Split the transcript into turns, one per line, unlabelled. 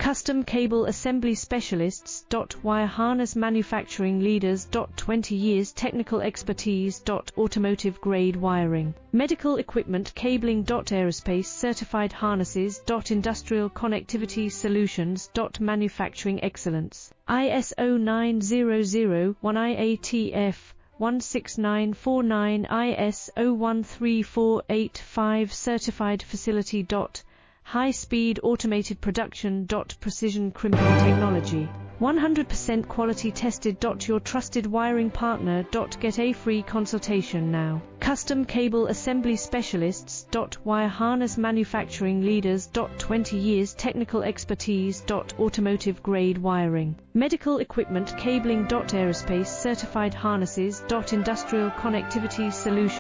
Custom Cable Assembly Specialists. Wire Harness Manufacturing Leaders. 20 years technical expertise. Automotive grade wiring. Medical equipment cabling. Aerospace certified harnesses. Industrial connectivity solutions. Manufacturing excellence. ISO 9001 IATF 16949 ISO 13485 certified facility. High-speed automated production. Precision crimping technology. 100% quality tested. Your trusted wiring partner. Get a free consultation now. Custom Cable Assembly Specialists. Wire Harness Manufacturing Leaders. 20 years technical expertise. Automotive grade wiring. Medical equipment cabling. Aerospace certified harnesses. Industrial connectivity solutions.